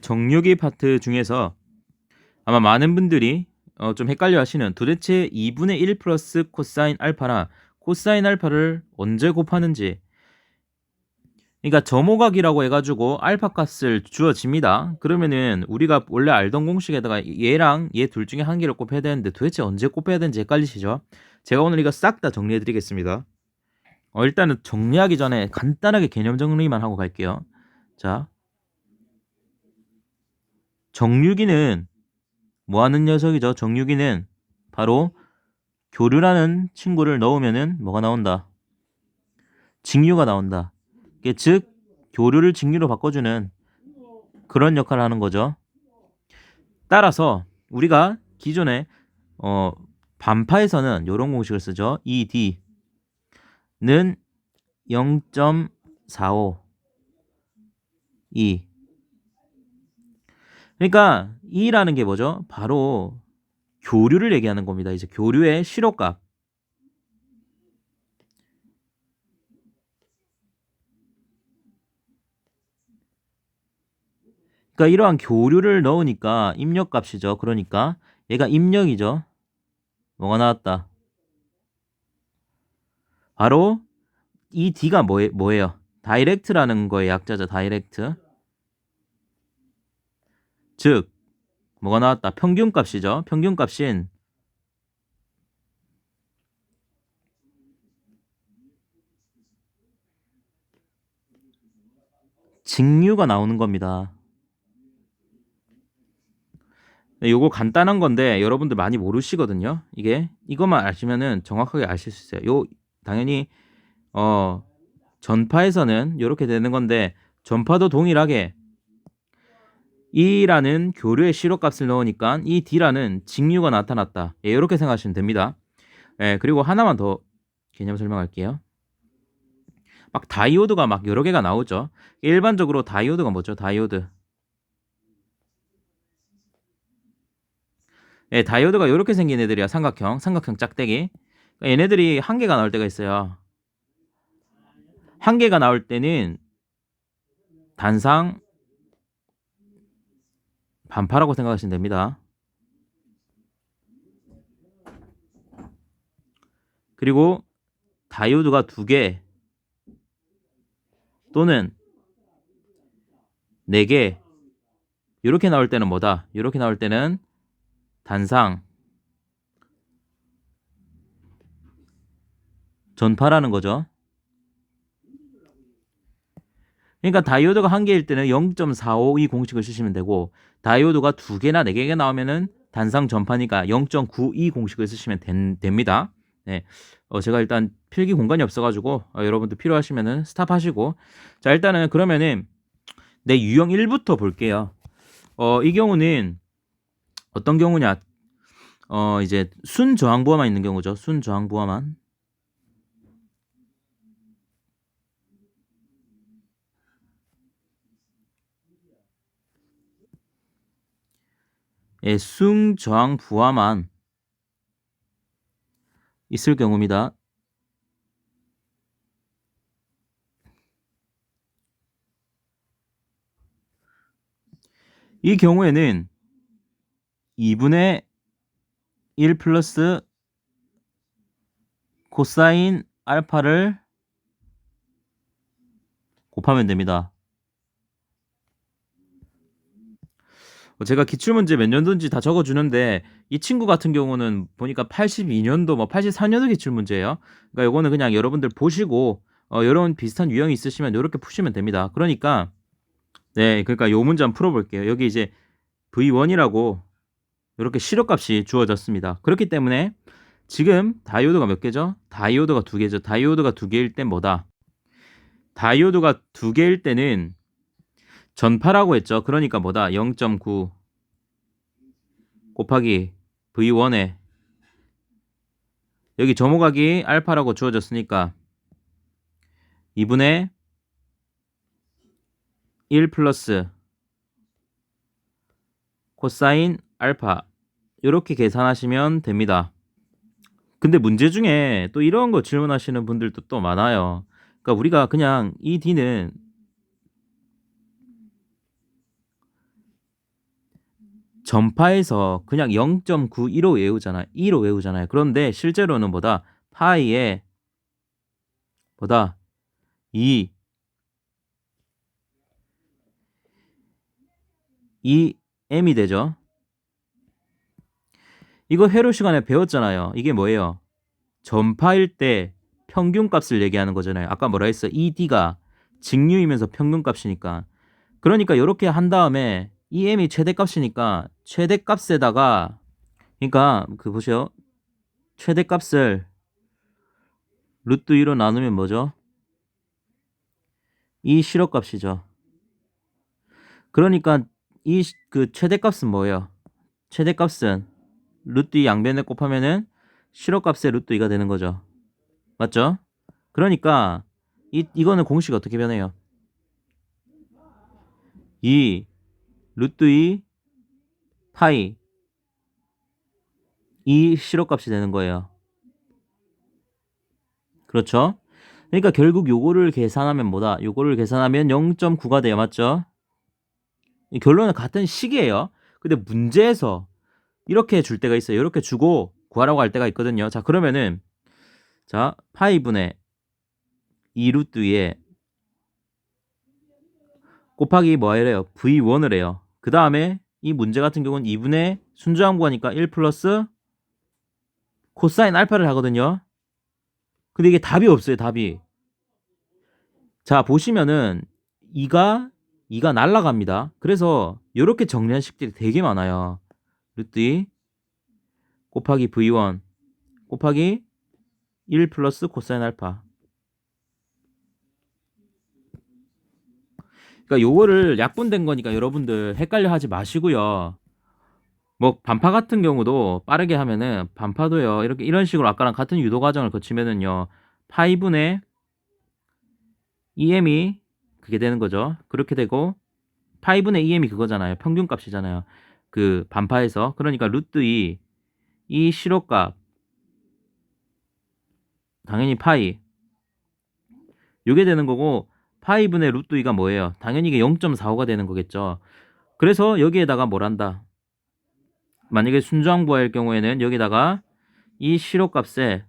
정유기 파트 중에서 아마 많은 분들이 좀 헷갈려 하시는 도대체 2분의 1 플러스 코사인 알파나 코사인 알파를 언제 곱하는지. 그러니까 점호각이라고 해가지고 알파 값을 주어집니다. 그러면은 우리가 원래 알던 공식에다가 얘랑 얘 둘 중에 한 개를 곱해야 되는데 도대체 언제 곱해야 되는지 헷갈리시죠? 제가 오늘 이거 싹 다 정리해 드리겠습니다. 일단은 정리하기 전에 간단하게 개념 정리만 하고 갈게요. 자, 정유기는 뭐 하는 녀석이죠? 정유기는 바로 교류라는 친구를 넣으면은 뭐가 나온다? 직류가 나온다. 즉 교류를 직류로 바꿔주는 그런 역할을 하는 거죠. 따라서 우리가 기존에 반파에서는 이런 공식을 쓰죠. ED는 0.452. 그러니까 E라는 게 뭐죠? 바로 교류를 얘기하는 겁니다. 이제 교류의 실호값. 그러니까 이러한 교류를 넣으니까 입력값이죠. 그러니까 얘가 입력이죠. 뭐가 나왔다? 바로 이 D가 뭐예요? 다이렉트라는 거의 약자죠. 다이렉트. 즉 뭐가 나왔다? 평균값이죠. 평균값인 직류가 나오는 겁니다. 요거 간단한 건데 여러분들 많이 모르시거든요. 이것만 아시면은 정확하게 아실 수 있어요. 당연히 전파에서는 이렇게 되는 건데 전파도 동일하게 E라는 교류의 실호값을 넣으니까 이 D라는 직류가 나타났다. 이렇게 생각하시면 됩니다. 그리고 하나만 더 개념 설명할게요. 막 다이오드가 막 여러 개가 나오죠. 일반적으로 다이오드가 뭐죠? 다이오드. 다이오드가 이렇게 생긴 애들이야. 삼각형 짝대기. 얘네들이 한 개가 나올 때가 있어요. 한 개가 나올 때는 단상 반파라고 생각하시면 됩니다. 그리고 다이오드가 두 개 또는 네 개 이렇게 나올 때는 뭐다? 이렇게 나올 때는 단상 전파라는 거죠. 그러니까 다이오드가 한 개일 때는 0.452 공식을 쓰시면 되고 다이오드가 두 개나 네 개가 나오면은 단상 전파니까 0.92 공식을 쓰시면 됩니다. 네. 제가 일단 필기 공간이 없어가지고 여러분들 필요하시면은 스탑하시고 자 일단은 그러면은 내 유형 1부터 볼게요. 이 경우는 어떤 경우냐? 이제 순저항부하만 있는 경우죠. 순저항부하만. 순저항부하만 있을 경우입니다. 이 경우에는 2분의 1 플러스 코사인 알파를 곱하면 됩니다. 제가 기출문제 몇 년도인지 다 적어주는데 이 친구 같은 경우는 보니까 82년도 뭐 84년도 기출문제예요. 그러니까 요거는 그냥 여러분들 보시고 이런 비슷한 유형이 있으시면 이렇게 푸시면 됩니다. 그러니까 그러니까 요 문제 한번 풀어볼게요. 여기 이제 V1이라고 이렇게 실호값이 주어졌습니다. 그렇기 때문에 지금 다이오드가 몇 개죠? 다이오드가 두 개죠. 다이오드가 두 개일 땐 뭐다? 다이오드가 두 개일 때는 전파라고 했죠. 그러니까 뭐다? 0.9 곱하기 V1에 여기 점호각이 알파라고 주어졌으니까 2분의 1 플러스 코사인 알파 이렇게 계산하시면 됩니다. 근데 문제 중에 또 이런 거 질문하시는 분들도 또 많아요. 그러니까 우리가 그냥 이 D는 전파에서 그냥 0.915 외우잖아. 2로 외우잖아요. 그런데 실제로는 뭐다? 파이에 뭐다? 2 m이 되죠. 이거 회로 시간에 배웠잖아요. 이게 뭐예요? 전파일 때 평균값을 얘기하는 거잖아요. 아까 뭐라 했어? ED가 직류이면서 평균값이니까. 그러니까 이렇게 한 다음에 이 m이 최대값이니까 최대값에다가 그러니까 그 보세요. 최대값을 루트 2로 나누면 뭐죠? 이 실어값이죠. 그러니까 이 그 최대값은 뭐예요? 최대값은 루트 2 양변에 곱하면은 실어값의 루트 2가 되는 거죠. 맞죠? 그러니까 이거는 공식 어떻게 변해요? 2 루트 2 파이 이 실어값이 되는 거예요. 그렇죠? 그러니까 결국 요거를 계산하면 뭐다? 요거를 계산하면 0.9가 돼요. 맞죠? 결론은 같은 식이에요. 근데 문제에서 이렇게 줄 때가 있어요. 이렇게 주고 구하라고 할 때가 있거든요. 자, 그러면은 자, 파이분의 2 루트 위에 곱하기 뭐 해래요? V1을 해요. 그 다음에 이 문제 같은 경우는 2분의 순수항 구하니까 1 플러스 코사인 알파를 하거든요. 근데 이게 답이 없어요. 답이. 자, 보시면은 2가 날라갑니다. 그래서 이렇게 정리한 식들이 되게 많아요. 루트 2 곱하기 V1 곱하기 1 플러스 코사인 알파. 그러니까 요거를 약분된 거니까 여러분들 헷갈려 하지 마시고요. 뭐 반파 같은 경우도 빠르게 하면은 반파도요. 이렇게 이런 식으로 아까랑 같은 유도 과정을 거치면은요. 파이분의 EM이 그게 되는 거죠. 그렇게 되고 파이분의 EM이 그거잖아요. 평균값이잖아요. 그 반파에서. 그러니까 루트 2 이 실호값 당연히 파이 요게 되는 거고 파이분의 루트 2가 뭐예요? 당연히 이게 0.45가 되는 거겠죠. 그래서 여기에다가 뭘 한다? 만약에 순정부할 경우에는 여기다가 이 실호값에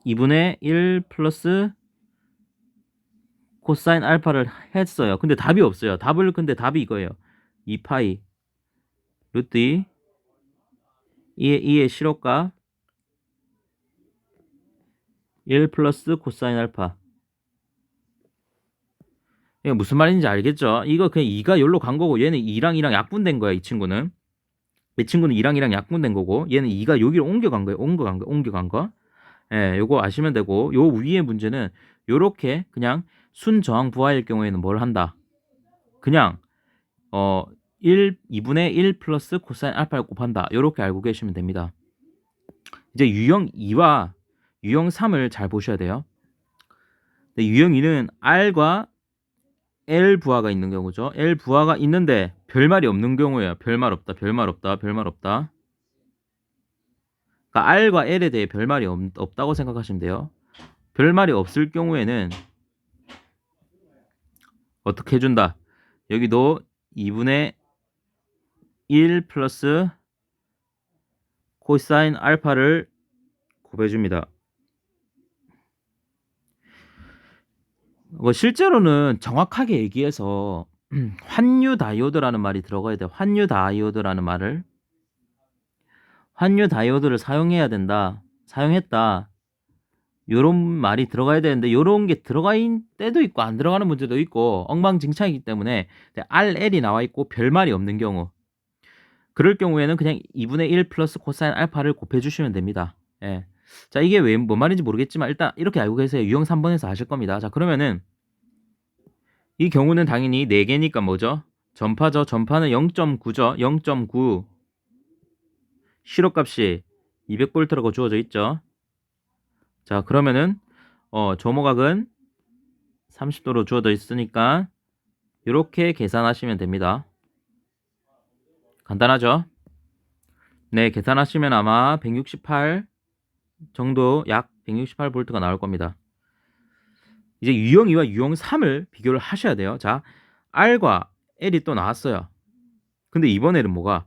2분의 1 플러스 코사인 알파를 했어요. 근데 답이 없어요. 근데 답이 이거예요. 2파이 루트 2 2의 실호값 1 플러스 코사인 알파. 이거 무슨 말인지 알겠죠? 이거 그냥 2가 여기로 간 거고 얘는 2랑 약분된 거야. 이 친구는 2랑 약분된 거고 얘는 2가 여기로 옮겨간 거예요. 옮겨간 거. 예, 요거 아시면 되고 요 위의 문제는 요렇게 그냥 순저항 부하일 경우에는 뭘 한다? 그냥 2분의 1 플러스 코사인 알파를 곱한다. 요렇게 알고 계시면 됩니다. 이제 유형 2와 유형 3을 잘 보셔야 돼요. 유형 2는 R과 L 부하가 있는 경우죠. L 부하가 있는데 별말이 없는 경우예요. 별말 없다. 그러니까 R과 L에 대해 별말이 없다고 생각하시면 돼요. 별말이 없을 경우에는 어떻게 해준다? 여기도 2분의 1 플러스 코사인 알파를 곱해줍니다. 실제로는 정확하게 얘기해서 환유 다이오드라는 말이 들어가야 돼요. 환유 다이오드를 사용해야 된다. 사용했다. 요런 말이 들어가야 되는데 요런 게 들어가인 때도 있고 안 들어가는 문제도 있고 엉망진창이기 때문에 RL이 나와 있고 별말이 없는 경우 그럴 경우에는 그냥 2분의 1 플러스 코사인 알파를 곱해주시면 됩니다. 예. 자, 이게 뭔 말인지 모르겠지만 일단 이렇게 알고 계세요. 유형 3번에서 아실 겁니다. 자, 그러면은 이 경우는 당연히 4개니까 뭐죠? 전파죠. 전파는 0.9죠. 0.9 실호값이 200V라고 주어져 있죠. 자, 그러면은 조모각은 30도로 주어져 있으니까 이렇게 계산하시면 됩니다. 간단하죠? 네, 계산하시면 아마 168 정도 약 168V가 나올 겁니다. 이제 유형 2와 유형 3을 비교를 하셔야 돼요. 자, R과 L이 또 나왔어요. 근데 이번에는 뭐가?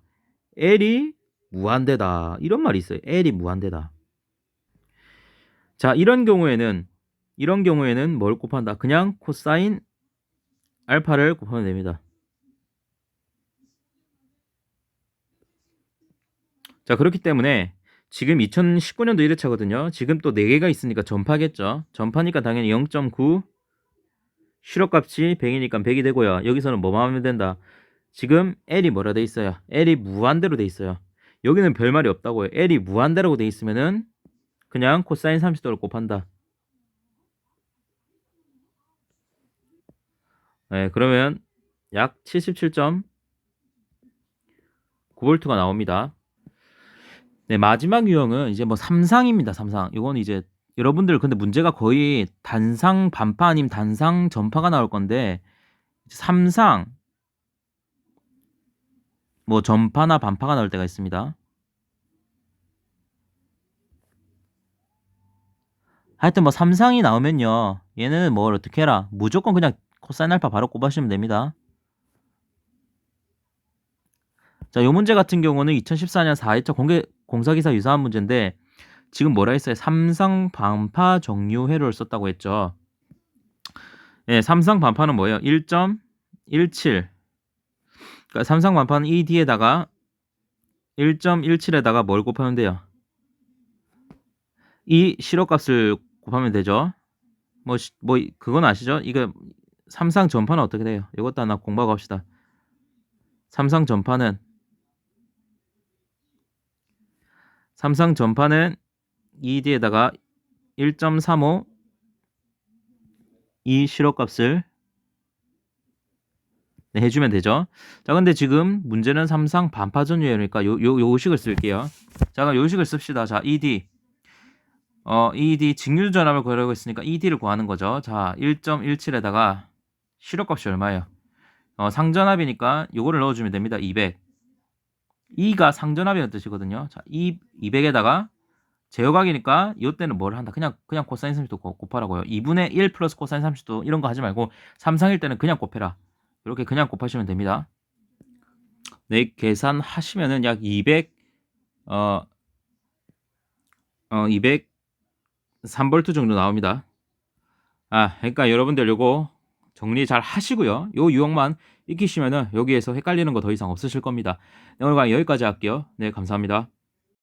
L이 무한대다. 이런 말이 있어요. L이 무한대다. 자, 이런 경우에는 뭘 곱한다? 그냥 코사인 알파를 곱하면 됩니다. 자, 그렇기 때문에 지금 2019년도 1회차거든요. 지금 또 4개가 있으니까 전파겠죠. 전파니까 당연히 0.9 실업값이 100이니까 100이 되고요. 여기서는 뭐만 하면 된다? 지금 L이 뭐라 돼 있어요? L이 무한대로 돼 있어요. 여기는 별말이 없다고요. L이 무한대라고 돼 있으면은 그냥 코사인 30도를 곱한다. 네, 그러면 약 77.9V가 나옵니다. 네, 마지막 유형은 이제 뭐 삼상입니다. 삼상. 이건 이제 여러분들 근데 문제가 거의 단상 반파 아니면 단상 전파가 나올 건데 삼상 뭐 전파나 반파가 나올 때가 있습니다. 하여튼 뭐 삼상이 나오면요. 얘는 뭘 어떻게 해라. 무조건 그냥 코사인 알파 바로 꼽아주시면 됩니다. 자, 요 문제 같은 경우는 2014년 4회차 공사기사 유사한 문제인데 지금 뭐라 했어요? 삼상 반파 정류 회로를 썼다고 했죠. 예, 삼상 반파는 뭐예요? 1.17. 그러니까 삼상 반파는 이 뒤에다가 1.17에다가 뭘 곱하면 돼요? 이 실호값을 곱하면 되죠. 뭐 그건 아시죠? 이거 삼상 전파는 어떻게 돼요? 이것도 하나 공부하고 합시다. 삼상 전파는 이 뒤에다가 1.35 이 실호값을 네, 해주면 되죠. 자, 근데 지금 문제는 삼상 반파 전류회로니까 요식을 쓸게요. 자, 그럼 요식을 씁시다. 자, ED. ED 직류전압을 구하려고 했으니까 ED를 구하는 거죠. 자, 1.17에다가 실호값이 얼마예요? 상전압이니까 요거를 넣어주면 됩니다. 200. E가 상전압이라는 뜻이거든요. 자, 200에다가 제어각이니까 이때는 뭘 한다? 그냥 코사인 30도 곱하라고요. 2분의 1 플러스 코사인 30도 이런 거 하지 말고 삼상일 때는 그냥 곱해라. 이렇게 그냥 곱하시면 됩니다. 네, 계산하시면은 약 203V 정도 나옵니다. 그러니까 여러분들 요거 정리 잘 하시고요. 요 유형만 익히시면은 여기에서 헷갈리는 거 더 이상 없으실 겁니다. 네, 오늘 여기까지 할게요. 네, 감사합니다.